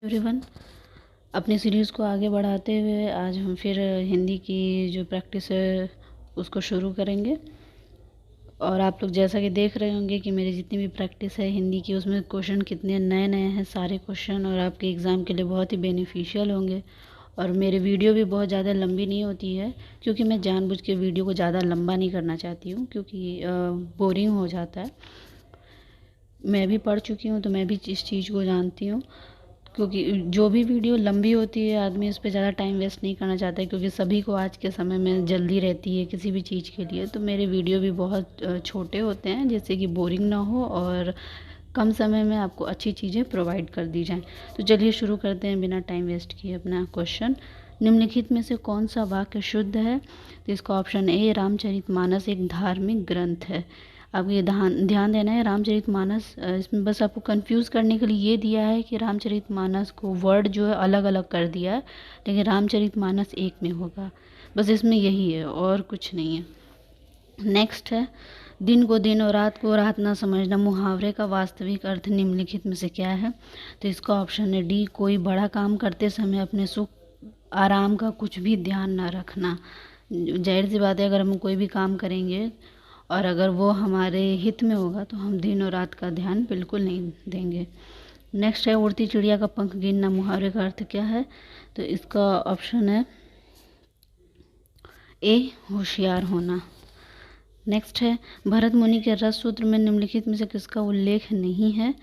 Everyone, अपनी series को आगे बढ़ाते हुए आज हम फिर हिंदी की जो प्रैक्टिस है उसको शुरू करेंगे। और आप लोग जैसा कि देख रहे होंगे कि मेरी जितनी भी प्रैक्टिस है हिंदी की उसमें क्वेश्चन कितने नए नए हैं सारे क्वेश्चन, और आपके एग्ज़ाम के लिए बहुत ही बेनिफिशियल होंगे। और मेरी वीडियो भी बहुत ज़्यादा लंबी नहीं होती है, क्योंकि मैं जानबूझ के वीडियो को ज़्यादा लंबा नहीं करना चाहती हूँ, क्योंकि बोरिंग हो जाता है। मैं भी पढ़ चुकी हूँ तो मैं भी इस चीज़ को जानती हूँ, क्योंकि जो भी वीडियो लंबी होती है आदमी उस पर ज़्यादा टाइम वेस्ट नहीं करना चाहता है, क्योंकि सभी को आज के समय में जल्दी रहती है किसी भी चीज़ के लिए। तो मेरे वीडियो भी बहुत छोटे होते हैं, जिससे कि बोरिंग ना हो और कम समय में आपको अच्छी चीज़ें प्रोवाइड कर दी जाएं। तो चलिए शुरू करते हैं बिना टाइम वेस्ट किए अपना क्वेश्चन। निम्नलिखित में से कौन सा वाक्य शुद्ध है? तो इसका ऑप्शन ए, रामचरितमानस एक धार्मिक ग्रंथ है। अब ये ध्यान देना है, रामचरितमानस इसमें बस आपको कंफ्यूज करने के लिए ये दिया है कि रामचरितमानस को वर्ड जो है अलग अलग कर दिया है, लेकिन रामचरितमानस एक में होगा। बस इसमें यही है और कुछ नहीं है। नेक्स्ट है, दिन को दिन और रात को रात ना समझना मुहावरे का वास्तविक अर्थ निम्नलिखित में से क्या है? तो इसका ऑप्शन है डी, कोई बड़ा काम करते समय अपने सुख आराम का कुछ भी ध्यान ना रखना। जाहिर सी बात है, अगर हम कोई भी काम करेंगे और अगर वो हमारे हित में होगा तो हम दिन और रात का ध्यान बिल्कुल नहीं देंगे। नेक्स्ट है, उड़ती चिड़िया का पंख गिनना मुहावरे का अर्थ क्या है? तो इसका ऑप्शन है ए, होशियार होना। नेक्स्ट है, भरत मुनि के रस सूत्र में निम्नलिखित में से किसका उल्लेख नहीं है?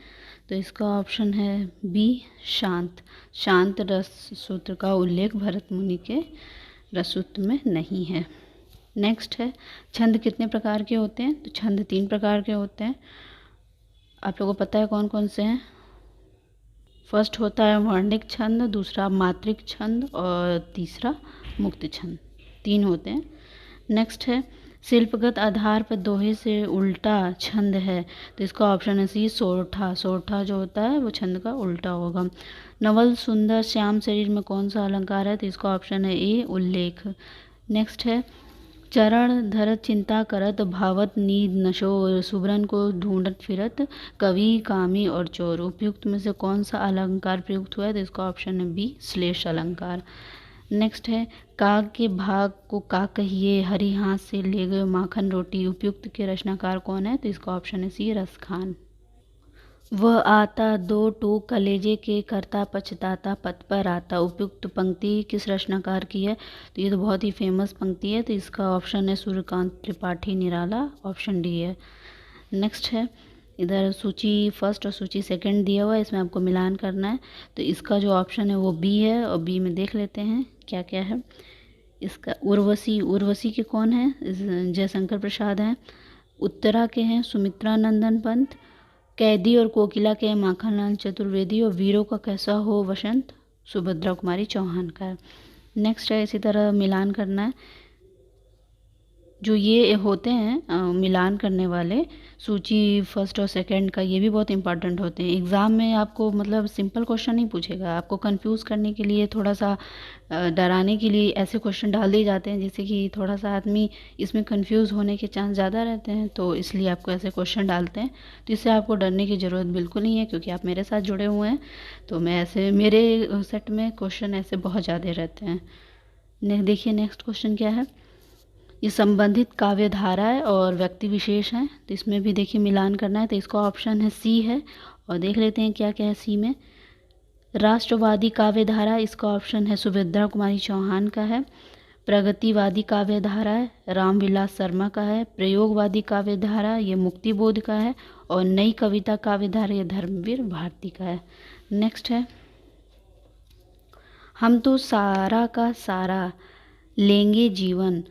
तो इसका ऑप्शन है बी, शांत। शांत रस सूत्र का उल्लेख भरत मुनि के रस सूत्र में नहीं है। नेक्स्ट है, छंद कितने प्रकार के होते हैं? तो छंद 3 प्रकार के होते हैं। आप लोगों को पता है कौन कौन से हैं? फर्स्ट होता है वर्णिक छंद, दूसरा मात्रिक छंद और तीसरा मुक्त छंद। 3 होते हैं। नेक्स्ट है, शिल्पगत आधार पर दोहे से उल्टा छंद है। तो इसका ऑप्शन है सी, सोरठा। सोरठा जो होता है वो छंद का उल्टा होगा। नवल सुंदर श्याम शरीर में कौन सा अलंकार है? तो इसका ऑप्शन है ए, उल्लेख। नेक्स्ट है, चरण धरत चिंता करत भावत नींद नशो सुबरन को ढूंढत फिरत कवि कामी और चोर। उपयुक्त में से कौन सा अलंकार प्रयुक्त हुआ है? तो इसका ऑप्शन है बी, श्लेष अलंकार। नेक्स्ट है, काग के भाग को का कहिए हरी हाथ से ले गए माखन रोटी। उपयुक्त के रचनाकार कौन है? तो इसका ऑप्शन है सी, रसखान। वह आता दो टूक कलेजे के करता पछताता पथ पर आता। उपयुक्त पंक्ति किस रचनाकार की है? तो ये तो बहुत ही फेमस पंक्ति है, तो इसका ऑप्शन है सूर्यकांत त्रिपाठी निराला, ऑप्शन डी है। नेक्स्ट है, इधर सूची फर्स्ट और सूची सेकंड दिया हुआ है, इसमें आपको मिलान करना है। तो इसका जो ऑप्शन है वो बी है, और बी में देख लेते हैं क्या क्या है। इसका उर्वशी, उर्वशी के कौन है? जयशंकर प्रसाद हैं। उत्तरा के हैं सुमित्रा नंदन पंत। कैदी और कोकिला के माखनलाल चतुर्वेदी। और वीरों का कैसा हो वसंत सुभद्रा कुमारी चौहान का है। नेक्स्ट है, इसी तरह मिलान करना है। जो ये होते हैं मिलान करने वाले, सूची फर्स्ट और सेकंड का, ये भी बहुत इंपॉर्टेंट होते हैं। एग्ज़ाम में आपको मतलब सिंपल क्वेश्चन नहीं पूछेगा, आपको कंफ्यूज करने के लिए, थोड़ा सा डराने के लिए ऐसे क्वेश्चन डाल दिए जाते हैं जिससे कि थोड़ा सा आदमी इसमें कंफ्यूज होने के चांस ज़्यादा रहते हैं, तो इसलिए आपको ऐसे क्वेश्चन डालते हैं। तो इससे आपको डरने की ज़रूरत बिल्कुल नहीं है, क्योंकि आप मेरे साथ जुड़े हुए हैं। तो मैं ऐसे, मेरे सेट में क्वेश्चन ऐसे बहुत ज़्यादा रहते हैं। देखिए नेक्स्ट क्वेश्चन क्या है। ये संबंधित काव्य धारा है और व्यक्ति विशेष हैं, तो इसमें भी देखिए मिलान करना है। तो इसका ऑप्शन है सी है, और देख लेते हैं क्या क्या है सी में। राष्ट्रवादी काव्य धारा, इसका ऑप्शन है सुभद्रा कुमारी चौहान का है। प्रगतिवादी काव्य धारा है, रामविलास शर्मा का है। प्रयोगवादी काव्य धारा, ये मुक्तिबोध का है। और नई कविता काव्य धारा, ये धर्मवीर भारती का है। नेक्स्ट है, हम तो सारा का सारा लेंगे जीवन,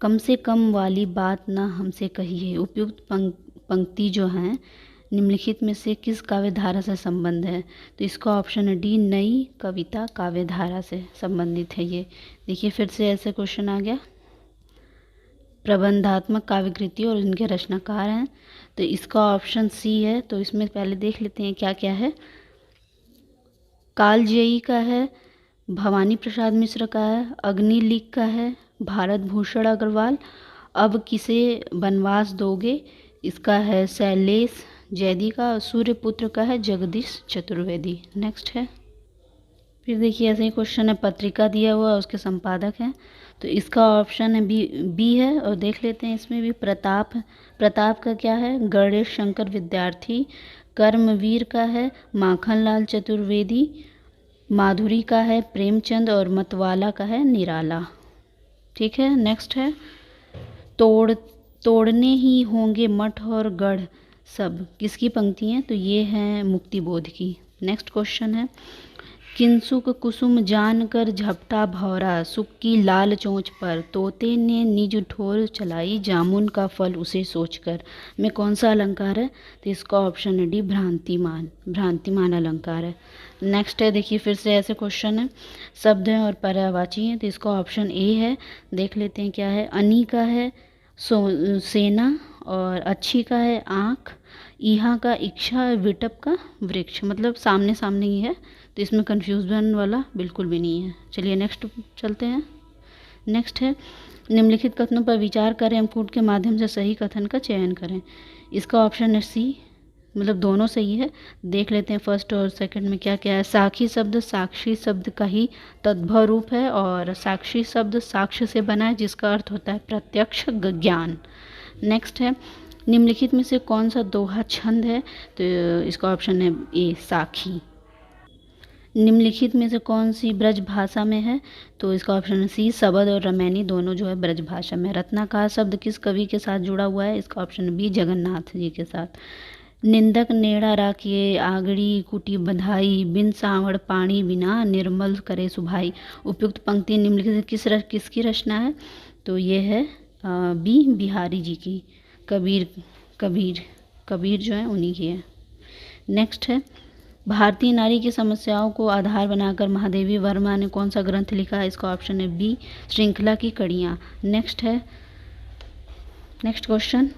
कम से कम वाली बात ना हमसे कहिए। उपयुक्त पंक्ति जो है निम्नलिखित में से किस काव्य धारा से संबंध है? तो इसका ऑप्शन है डी, नई कविता काव्य धारा से संबंधित है ये। देखिए फिर से ऐसे क्वेश्चन आ गया। प्रबंधात्मक काव्य कृति और इनके रचनाकार हैं, तो इसका ऑप्शन सी है। तो इसमें पहले देख लेते हैं क्या क्या है। कालजयी का है, भवानी प्रसाद मिश्र का है, अग्निलिख का है, भारत भूषण अग्रवाल। अब किसे वनवास दोगे, इसका है शैलेश जैदी का। सूर्यपुत्र का है जगदीश चतुर्वेदी। नेक्स्ट है, फिर देखिए ऐसे ही क्वेश्चन है, पत्रिका दिया हुआ है, उसके संपादक हैं, तो इसका ऑप्शन है बी है। और देख लेते हैं इसमें भी प्रताप है। प्रताप का क्या है, गणेश शंकर विद्यार्थी। कर्मवीर का है माखनलाल चतुर्वेदी। माधुरी का है प्रेमचंद। और मतवाला का है निराला। ठीक है, नेक्स्ट है, तोड़ने ही होंगे मठ और गढ़ सब, किसकी पंक्ति है, तो ये है मुक्तिबोध की। नेक्स्ट क्वेश्चन है, किंसुक कुसुम जान कर झपटा भौरा, सुख की लाल चोंच पर, तोते ने निज ठोर चलाई, जामुन का फल उसे सोचकर, में कौन सा अलंकार है, तो इसका ऑप्शन है डी, भ्रांतिमान। भ्रांतिमान अलंकार है। नेक्स्ट है, देखिए फिर से ऐसे क्वेश्चन है, शब्द हैं और पर्यायवाची हैं, तो इसका ऑप्शन ए है। देख लेते हैं क्या है, अनी का है सेना। और अच्छी का है आँख। ईहा का इच्छा। विटप का वृक्ष, मतलब सामने सामने ही है, तो इसमें कन्फ्यूजन वाला बिल्कुल भी नहीं है। चलिए नेक्स्ट चलते हैं। नेक्स्ट है, निम्नलिखित कथनों पर विचार करें, अंकूट के माध्यम से सही कथन का चयन करें। इसका ऑप्शन है सी, मतलब दोनों सही है। देख लेते हैं फर्स्ट और सेकंड में क्या क्या है। साखी शब्द साक्षी शब्द का ही तद्भव रूप है, और साक्षी शब्द साक्ष्य से बना है, जिसका अर्थ होता है प्रत्यक्ष ज्ञान। नेक्स्ट है, निम्नलिखित में से कौन सा दोहा छंद है, तो इसका ऑप्शन है ए, साखी। निम्नलिखित में से कौन सी ब्रज भाषा में है, तो इसका ऑप्शन है सी, शबद और रमैनी दोनों जो है ब्रज भाषा में। रत्नाकर शब्द किस कवि के साथ जुड़ा हुआ है, इसका ऑप्शन बी, जगन्नाथ जी के साथ। निंदक नेड़ा राखिए आगड़ी कुटी बधाई, बिन सांवड़ पानी बिना निर्मल करे सुभाई। उपयुक्त पंक्ति निम्नलिखित किसकी रचना है, तो ये है बी, बिहारी जी की। कबीर जो है उन्हीं की है। नेक्स्ट है, भारतीय नारी की समस्याओं को आधार बनाकर महादेवी वर्मा ने कौन सा ग्रंथ लिखा है, इसका ऑप्शन है बी, श्रृंखला की कड़ियाँ। नेक्स्ट है, नेक्स्ट क्वेश्चन,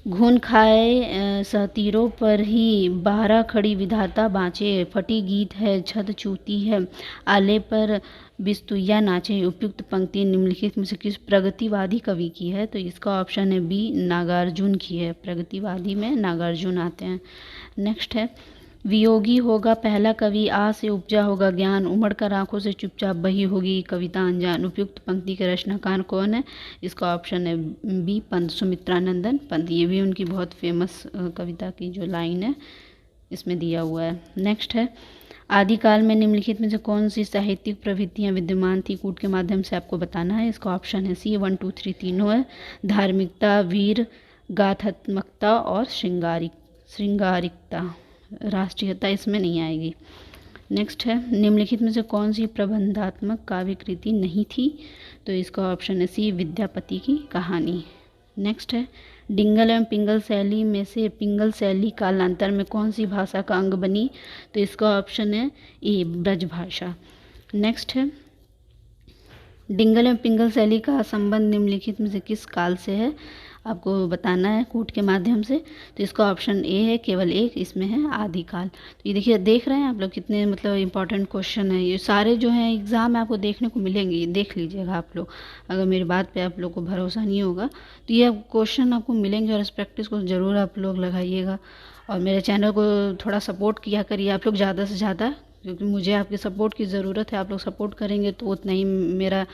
घून खाए सहतीरों पर ही 12 खड़ी विधाता बाँचे, फटी गीत है छत चूती है, आले पर बिस्तुइया नाचे। उपयुक्त पंक्ति निम्नलिखित में से किस प्रगतिवादी कवि की है, तो इसका ऑप्शन है बी, नागार्जुन की है। प्रगतिवादी में नागार्जुन आते हैं। नेक्स्ट है, वियोगी होगा पहला कवि, आ से उपजा होगा ज्ञान, उमड़ कर आंखों से चुपचाप बही होगी कविता अनजान। उपयुक्त पंक्ति के रचनाकार कौन है, इसका ऑप्शन है बी, पंत, सुमित्रानंदन पंत। ये भी उनकी बहुत फेमस कविता की जो लाइन है इसमें दिया हुआ है। नेक्स्ट है, आदिकाल में निम्नलिखित में से कौन सी साहित्यिक प्रवृत्तियाँ विद्यमान थी, कूट के माध्यम से आपको बताना है। इसका ऑप्शन है सी, 1 2 3 तीनों है। धार्मिकता, वीर गाथात्मकता और श्रृंगारिकता। राष्ट्रीयता इसमें नहीं आएगी। नेक्स्ट है, निम्नलिखित में से कौन सी प्रबंधात्मक काव्य कृति नहीं थी, तो इसका ऑप्शन है सी, विद्यापति की कहानी। नेक्स्ट है, डिंगल एवं पिंगल शैली में से पिंगल शैली कालांतर में कौन सी भाषा का अंग बनी, तो इसका ऑप्शन है ए, ब्रज भाषा। नेक्स्ट है, डिंगल एवं पिंगल शैली का संबंध निम्नलिखित में से किस काल से है, आपको बताना है कूट के माध्यम से, तो इसका ऑप्शन ए है, केवल एक इसमें है, आदिकाल। तो ये देखिए, देख रहे हैं आप लोग कितने मतलब इंपॉर्टेंट क्वेश्चन है। ये सारे जो हैं एग्ज़ाम में आपको देखने को मिलेंगे, देख लीजिएगा आप लोग। अगर मेरी बात पे आप लोग को भरोसा नहीं होगा तो ये क्वेश्चन आपको मिलेंगे, और इस प्रैक्टिस को ज़रूर आप लोग लगाइएगा। और मेरे चैनल को थोड़ा सपोर्ट किया करिए आप लोग ज़्यादा से ज़्यादा, क्योंकि मुझे आपके सपोर्ट की ज़रूरत है। आप लोग सपोर्ट करेंगे तो उतना ही मेरा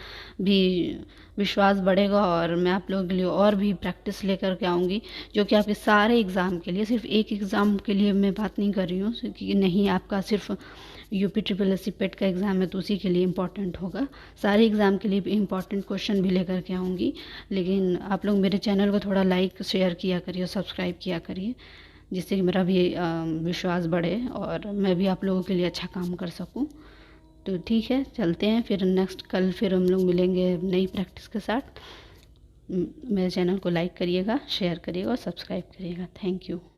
भी विश्वास बढ़ेगा, और मैं आप लोगों के लिए और भी प्रैक्टिस लेकर के आऊँगी, जो कि आपके सारे एग्ज़ाम के लिए, सिर्फ एक एग्ज़ाम के लिए मैं बात नहीं कर रही हूँ, क्योंकि नहीं, आपका सिर्फ यूपी SSSC पेट का एग्ज़ाम है तो उसी के लिए इम्पॉर्टेंट होगा। सारे एग्ज़ाम के लिए इम्पॉर्टेंट क्वेश्चन भी लेकर के आऊँगी। लेकिन आप लोग मेरे चैनल को थोड़ा लाइक शेयर किया करिए, सब्सक्राइब किया करिए, जिससे कि मेरा भी विश्वास बढ़े और मैं भी आप लोगों के लिए अच्छा काम कर सकूं। तो ठीक है, चलते हैं फिर नेक्स्ट, कल फिर हम लोग मिलेंगे नई प्रैक्टिस के साथ। मेरे चैनल को लाइक करिएगा, शेयर करिएगा और सब्सक्राइब करिएगा। Thank you.